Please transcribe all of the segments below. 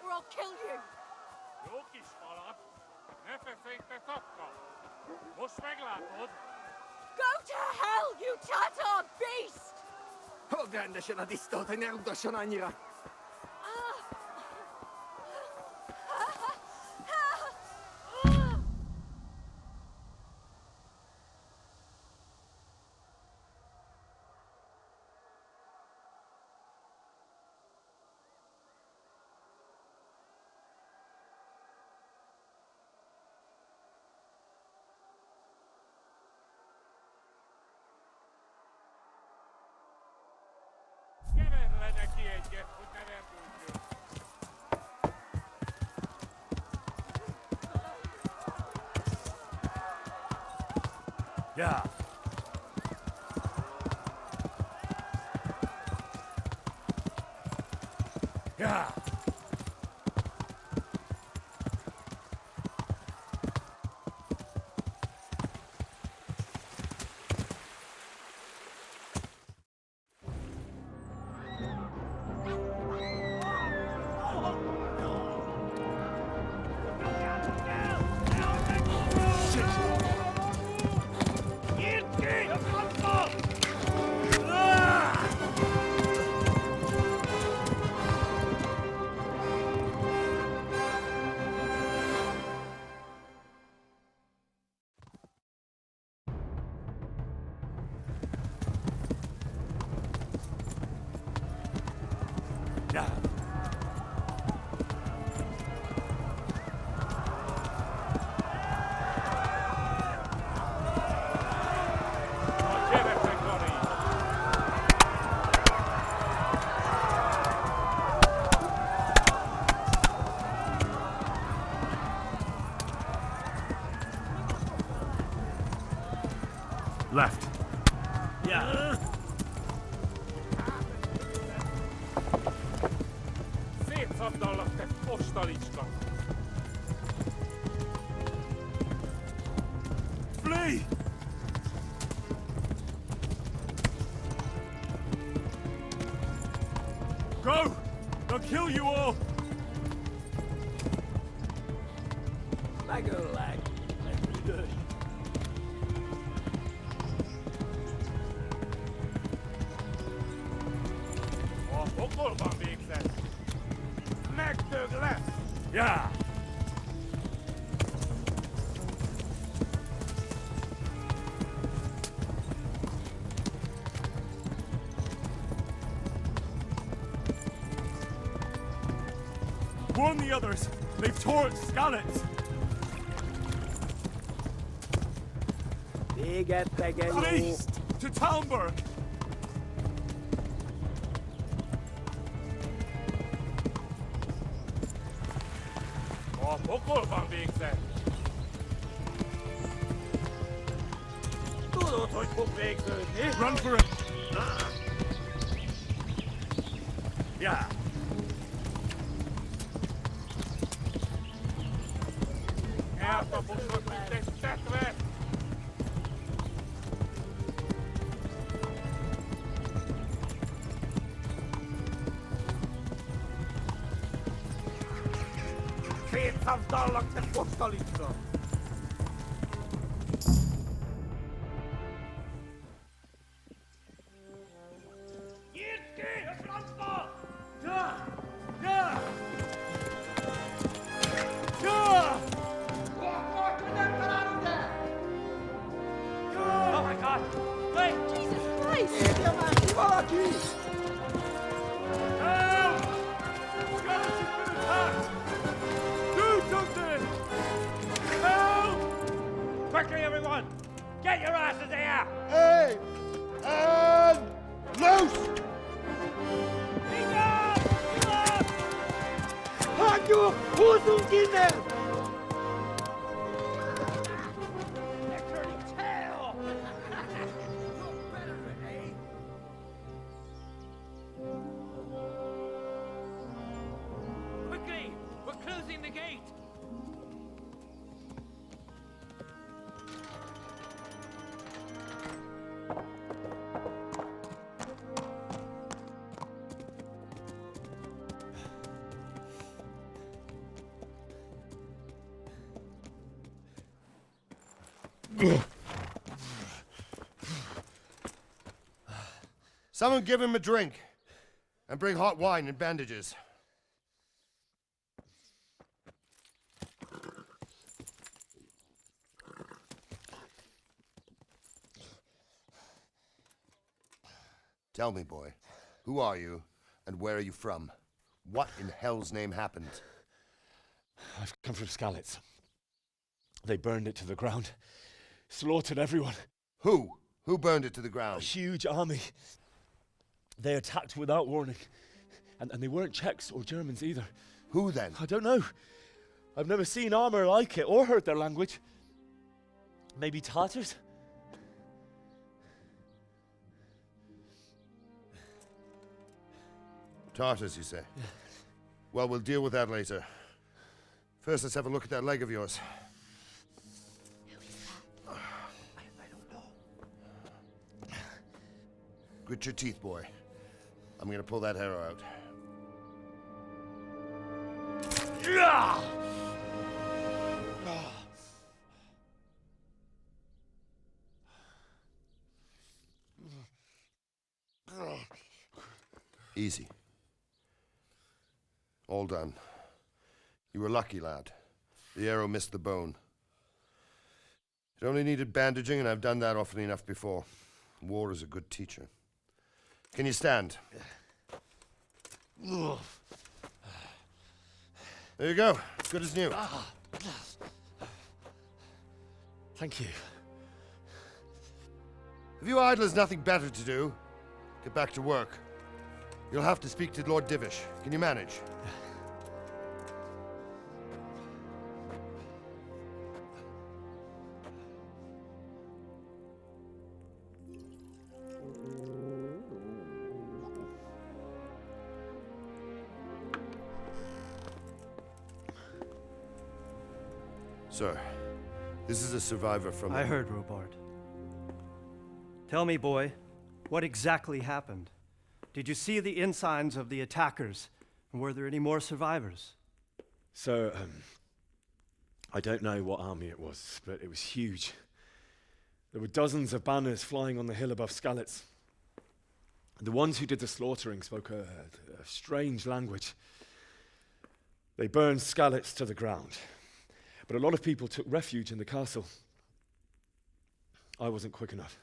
or I'll kill you. Jó kis falat, ne feszély, te szakka! Most meglátod! Go to hell, you Tatar beast! Hagyd rendesen a disztót, hogy ne rúgasson annyira! Kever le neki egyet, hogy ne verdüljön! Ja! Ja! Ja! Left. Ja! Szétszabdallak, te ostalicska! Flee! Go! They'll kill you all! Megöllek! Büdös! A pokolban végzett! Megdög lesz! Ja! Warn the others! They've tore its skeleton! Véget tegenyó! Please! To Talmberg! A pokolban végzett! Tudod, hogy fog végződni? Run for it! Ja! Eltaposod, mint egy tetve! Szétszabdallak, te postalicska! Nyírt ki a francba! Ja! Ja! Ja! Oh my god! Wait! Jesus Christ! Érje már ki valaki! Help! Skeleton's been attacked! Do something! Help! Quickly, everyone! Get your asses here! Hey! And loose! Hagyjuk! Húzzunk innen! Quickly! We're closing the gate! Someone give him a drink. And bring hot wine and bandages. Tell me, boy, who are you and where are you from? What in hell's name happened? I've come from Skalitz. They burned it to the ground. Slaughtered everyone. Who? Who burned it to the A ground? huge army. They attacked without warning. And they weren't Czechs or Germans either. Who then? I don't know. I've never seen armor like it or heard their language. Maybe Tatars? Tartars, you say? Yeah. Well, we'll deal with that later. First, let's have a look at that leg of yours. Who is that? I don't know. Grit your teeth, boy. I'm gonna pull that arrow out. Yeah! Easy. All done. You were lucky, lad. The arrow missed the bone. It only needed bandaging, and I've done that often enough before. War is a good teacher. Can you stand? There you go. Good as new. Thank you. Have you idlers nothing better to do? Get back to work. You'll have to speak to Lord Divish. Can you manage? Sir, this is a survivor from... I heard, Robard. Tell me, boy, what exactly happened? Did you see the ensigns of the attackers? And were there any more survivors? So, I don't know what army it was, but it was huge. There were dozens of banners flying on the hill above Skalitz. The ones who did the slaughtering spoke a strange language. They burned Skalitz to the ground. But a lot of people took refuge in the castle. I wasn't quick enough.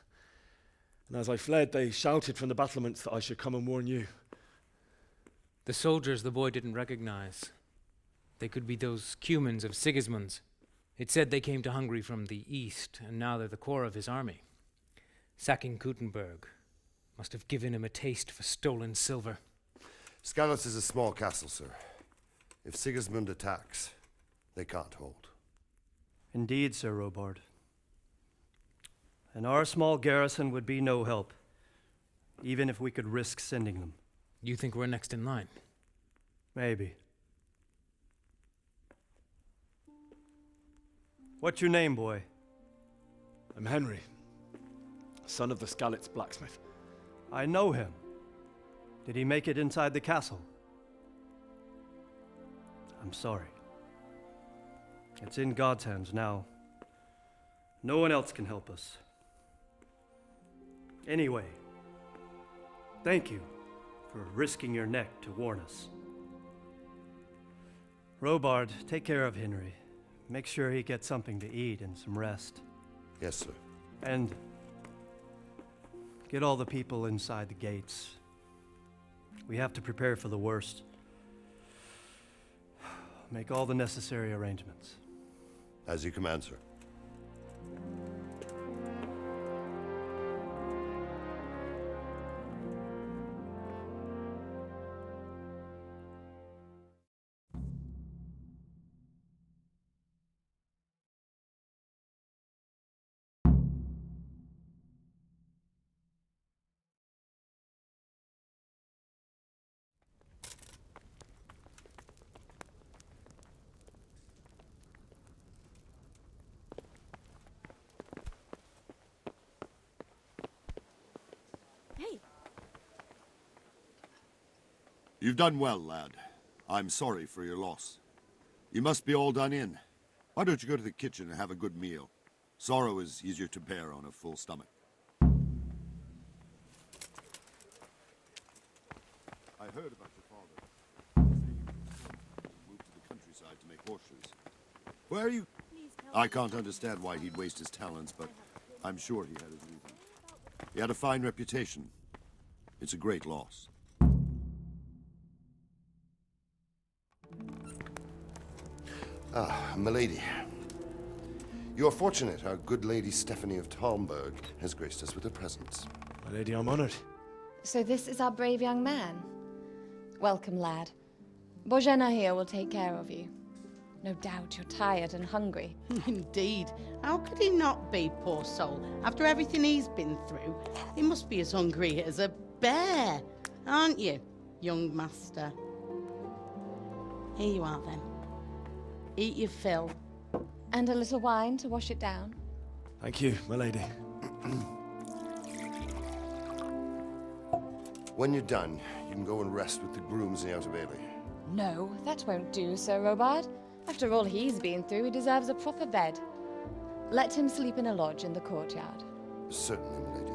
And as I fled, they shouted from the battlements that I should come and warn you. The soldiers the boy didn't recognize. They could be those Cumans of Sigismund's. It said they came to Hungary from the east, and now they're the core of his army. Sacking Gutenberg must have given him a taste for stolen silver. Skalitz is a small castle, sir. If Sigismund attacks, they can't hold. Indeed, Sir Robard. And our small garrison would be no help, even if we could risk sending them. You think we're next in line? Maybe. What's your name, boy? I'm Henry, son of the Skalitz blacksmith. I know him. Did he make it inside the castle? I'm sorry. It's in God's hands now. No one else can help us. Anyway, thank you for risking your neck to warn us. Robard, take care of Henry. Make sure he gets something to eat and some rest. Yes, sir. And get all the people inside the gates. We have to prepare for the worst. Make all the necessary arrangements. As you command, sir. Hey, You've done well, lad. I'm sorry for your loss. You must be all done in. Why don't you go to the kitchen and have a good meal? Sorrow is easier to bear on a full stomach. I heard about your father. Moved to the countryside to make horseshoes. Where are you? I can't understand why he'd waste his talents, but I'm sure he had his reasons. He had a fine reputation. It's a great loss. Ah, milady. You're fortunate our good lady Stephanie of Talmberg has graced us with her presence. My lady, I'm honored. So this is our brave young man. Welcome, lad. Bozhena here will take care of you. No doubt you're tired and hungry. Indeed. How could he not be, poor soul? After everything he's been through, he must be as hungry as a bear, aren't you, young master? Here you are, then. Eat your fill. And a little wine to wash it down. Thank you, my lady. When you're done, you can go and rest with the grooms in the Outer Bailey. No, that won't do, Sir Robard. After all he's been through, he deserves a proper bed. Let him sleep in a lodge in the courtyard. Certainly, milady.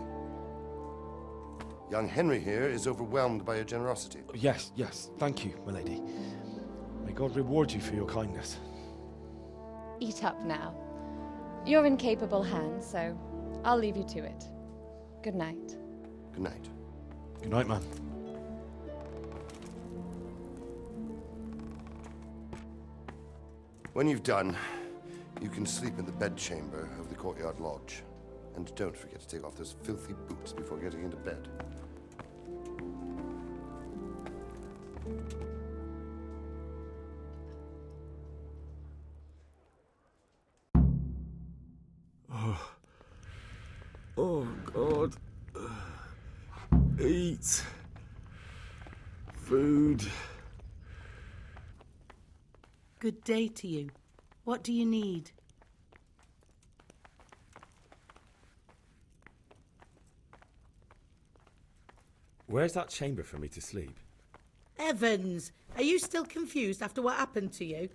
Young Henry here is overwhelmed by your generosity. Yes, yes, thank you, my lady. May God reward you for your kindness. Eat up now. You're in capable hands, so I'll leave you to it. Good night. Good night. Good night, man. When you've done, you can sleep in the bedchamber of the courtyard lodge. And don't forget to take off those filthy boots before getting into bed. Oh, God. Eat. Food. Good day to you. What do you need? Where's that chamber for me to sleep? Evans, are you still confused after what happened to you?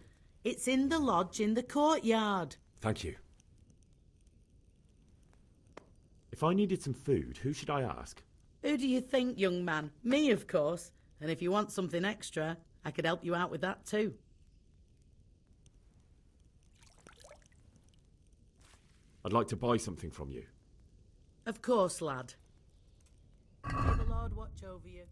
It's in the lodge in the courtyard. Thank you. If I needed some food, who should I ask? Who do you think, young man? Me, of course. And if you want something extra, I could help you out with that too. I'd like to buy something from you. Of course, lad. May the Lord watch over you.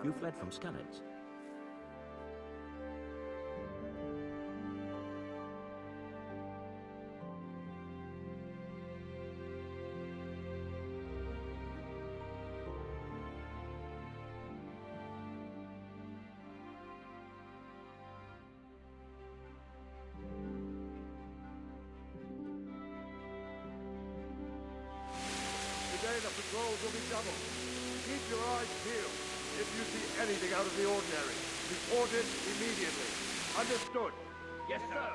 You fled from Skalitz. the patrols will be doubled. Keep your eyes peeled. If you see anything out of the ordinary, report it immediately. Understood? Yes, sir.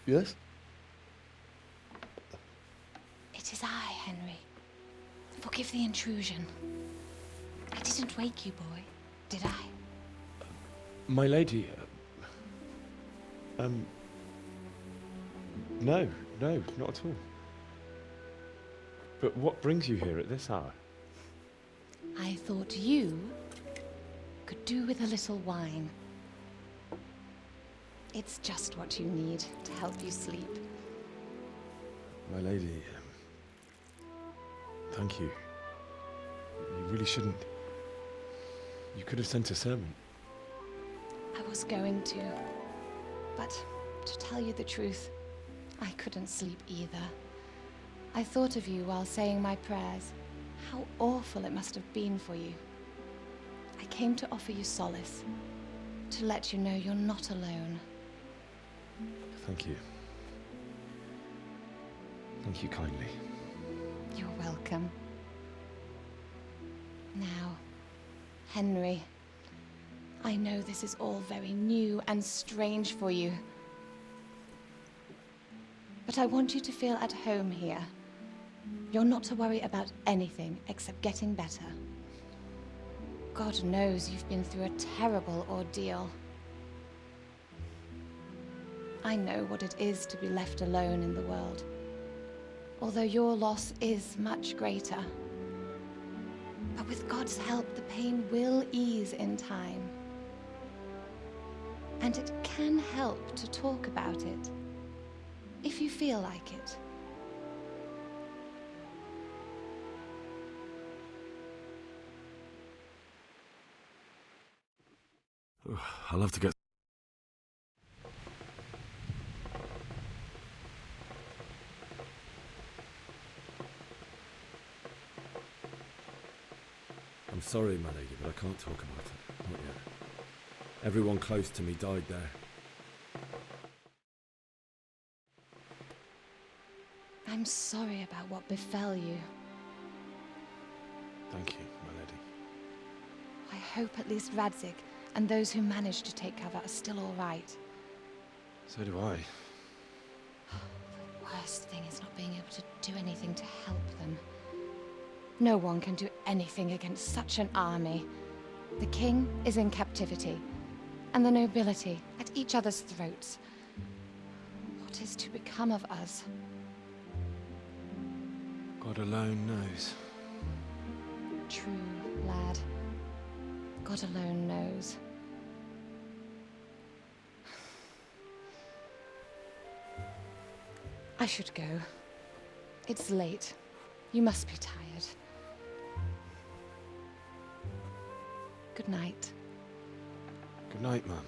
Yes? It is I, Henry. Forgive the intrusion. I didn't wake you, boy, did I? My lady, no, not at all. But what brings you here at this hour? I thought you could do with a little wine. It's just what you need to help you sleep. My lady, thank you. You really shouldn't. You could have sent a servant. I was going to, but to tell you the truth, I couldn't sleep either. I thought of you while saying my prayers. How awful it must have been for you. I came to offer you solace, to let you know you're not alone. Thank you. Thank you kindly. You're welcome. Now, Henry, I know this is all very new and strange for you, but I want you to feel at home here. You're not to worry about anything except getting better. God knows you've been through a terrible ordeal. I know what it is to be left alone in the world, although your loss is much greater. But with God's help, the pain will ease in time. And it can help to talk about it, if you feel like it. I'll have to get... I'm sorry, my lady, but I can't talk about it. Not yet. Everyone close to me died there. I'm sorry about what befell you. Thank you, my lady. I hope at least Radzig and those who managed to take cover are still all right. So do I. The worst thing is not being able to do anything to help them. No one can do anything against such an army. The king is in captivity, and the nobility at each other's throats. What is to become of us? God alone knows. True, lad. God alone knows. I should go. It's late. You must be tired. Good night. Good night, Mum.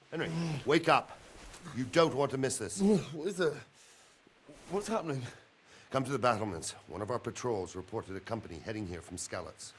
Henry, wake up. You don't want to miss this. What is it? What's happening? Come to the battlements. One of our patrols reported a company heading here from Skalitz.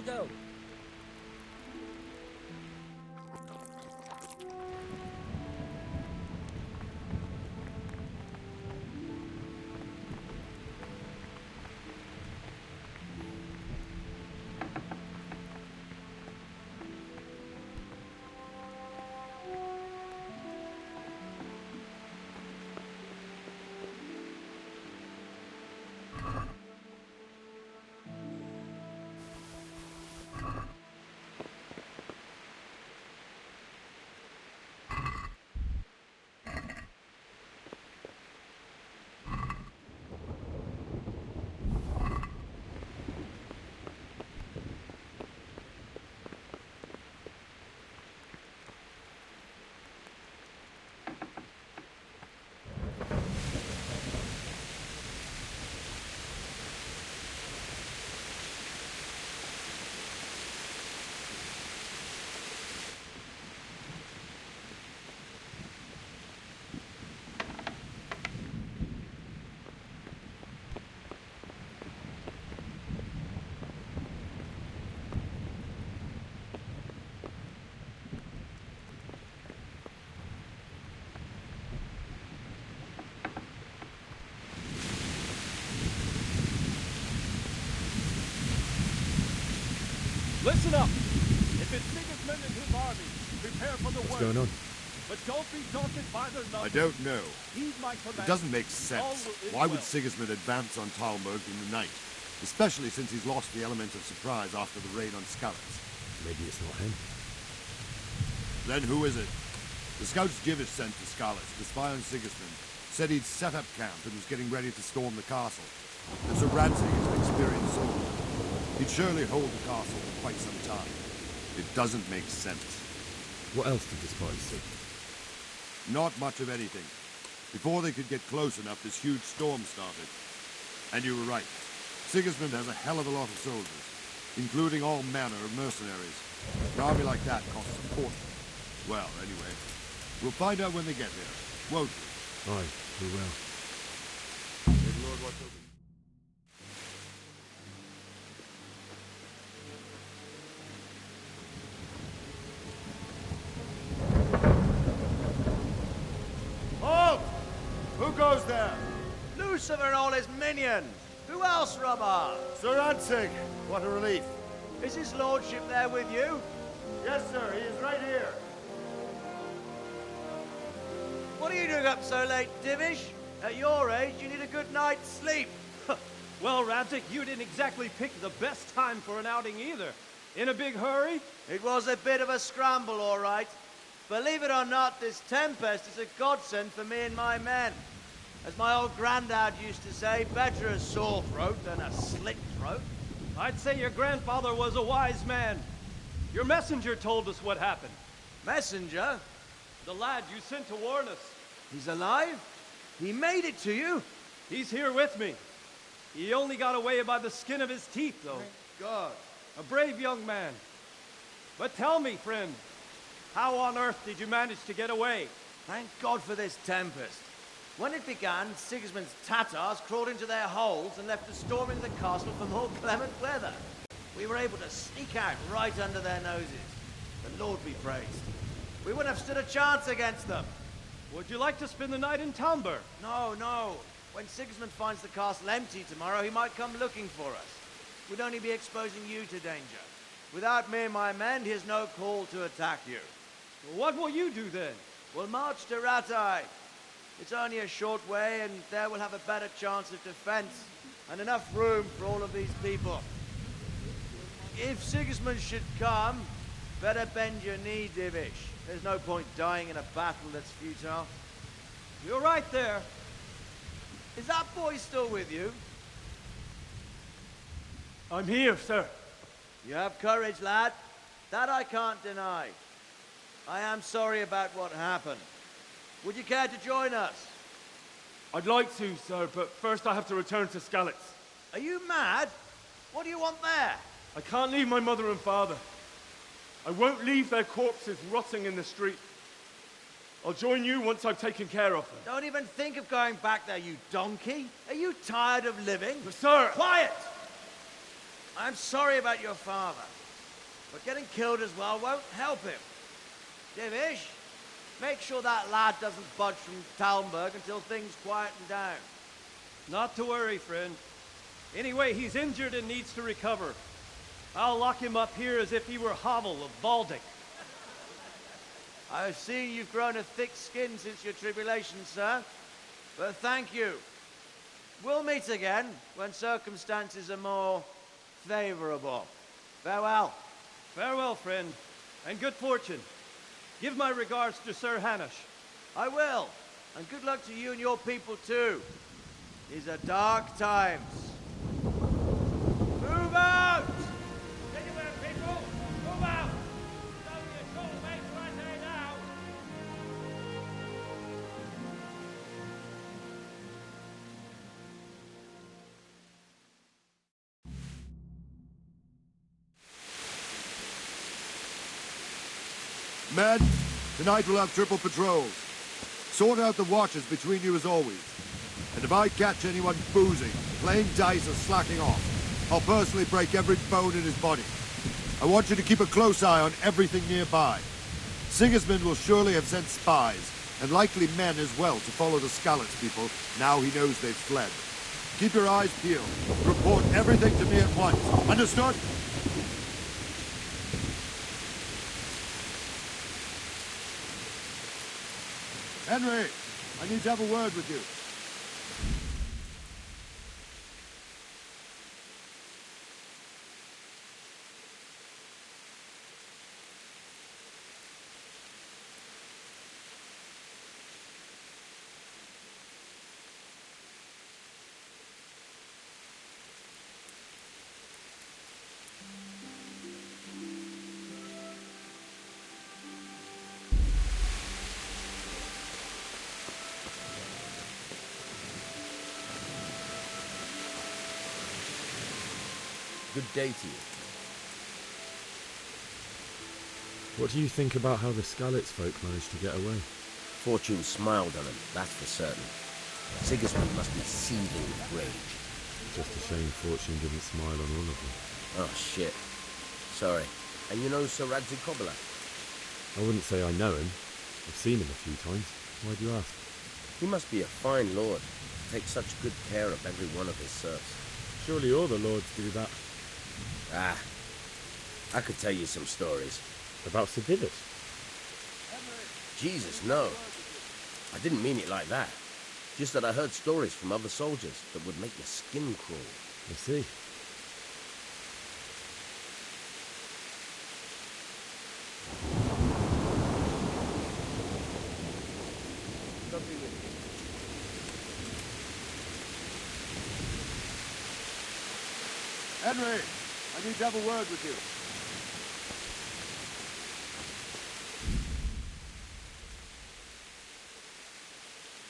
We go. Listen up! If it's Sigismund and his army, prepare for the worst. What's going on? But don't be daunted by their numbers. I don't know. Heed my command. It doesn't make sense. Why would Sigismund advance on Talmberg in the night? Especially since he's lost the element of surprise after the raid on Skalitz. Maybe it's not him. Then who is it? The scouts Jivish sent to Skalitz to spy on Sigismund said he'd set up camp and was getting ready to storm the castle. And Sir Radzig is an experienced soldier. He'd surely hold the castle for quite some time. It doesn't make sense. What else did the spies see? Not much of anything. Before they could get close enough, this huge storm started. And you were right. Sigismund has a hell of a lot of soldiers, including all manner of mercenaries. An army like that costs a fortune. Well, anyway, we'll find out when they get there, won't we? Aye, we will. May the Lord watch over you. Halt! Who goes there? Lucifer and all his minions. Who else, Robber? Sir Radzig. What a relief. Is his lordship there with you? Yes, sir. He is right here. What are you doing up so late, Divish? At your age, you need a good night's sleep. Well, Radzig, you didn't exactly pick the best time for an outing either. In a big hurry? It was a bit of a scramble, all right. Believe it or not, this tempest is a godsend for me and my men. As my old granddad used to say, better a sore throat than a slit throat. I'd say your grandfather was a wise man. Your messenger told us what happened. Messenger? The lad you sent to warn us. He's alive? He made it to you? He's here with me. He only got away by the skin of his teeth, though. Thank God. A brave young man. But tell me, friend, how on earth did you manage to get away? Thank God for this tempest. When it began, Sigismund's Tatars crawled into their holes and left us storming the castle for more clement weather. We were able to sneak out right under their noses. The Lord be praised. We wouldn't have stood a chance against them. Would you like to spend the night in Talmberg? No, no. When Sigismund finds the castle empty tomorrow, he might come looking for us. We'd only be exposing you to danger. Without me and my men, he has no call to attack you. What will you do then? We'll march to Ratai. It's only a short way, and there we'll have a better chance of defense and enough room for all of these people. If Sigismund should come, better bend your knee, Divish. There's no point dying in a battle that's futile. You're right there. Is that boy still with you? I'm here, sir. You have courage, lad. That I can't deny. I am sorry about what happened. Would you care to join us? I'd like to, sir, but first I have to return to Skalitz. Are you mad? What do you want there? I can't leave my mother and father. I won't leave their corpses rotting in the street. I'll join you once I've taken care of them. Don't even think of going back there, you donkey. Are you tired of living? But sir! Quiet! I'm sorry about your father, but getting killed as well won't help him. Divish, make sure that lad doesn't budge from Talmberg until things quieten down. Not to worry, friend. Anyway, he's injured and needs to recover. I'll lock him up here as if he were Havel of Baldic. I see you've grown a thick skin since your tribulation, sir. But thank you. We'll meet again when circumstances are more favorable. Farewell. Farewell, friend, and good fortune. Give my regards to Sir Hanush. I will. And good luck to you and your people, too. These are dark times. Move out! Anywhere, people! Move out! It's only a short way to right now. Men, tonight we'll have triple patrols. Sort out the watches between you as always. And if I catch anyone boozing, playing dice or slacking off, I'll personally break every bone in his body. I want you to keep a close eye on everything nearby. Sigismund will surely have sent spies, and likely men as well, to follow the Skalitz people, now he knows they've fled. Keep your eyes peeled. Report everything to me at once. Understood? Henry, I need to have a word with you. Good day to you. What do you think about how the Skalitz folk managed to get away? Fortune smiled on him, that's for certain. Sigismund must be seething with rage. Just a shame Fortune didn't smile on all of them. Oh, shit. Sorry. And you know Sir Radzikobala? I wouldn't say I know him. I've seen him a few times. Why do you ask? He must be a fine lord. Takes such good care of every one of his serfs. Surely all the lords do that. Ah, I could tell you some stories. About Sir Divish? Jesus, no. I didn't mean it like that. Just that I heard stories from other soldiers that would make your skin crawl. I see. Henry, I need to have a word with you.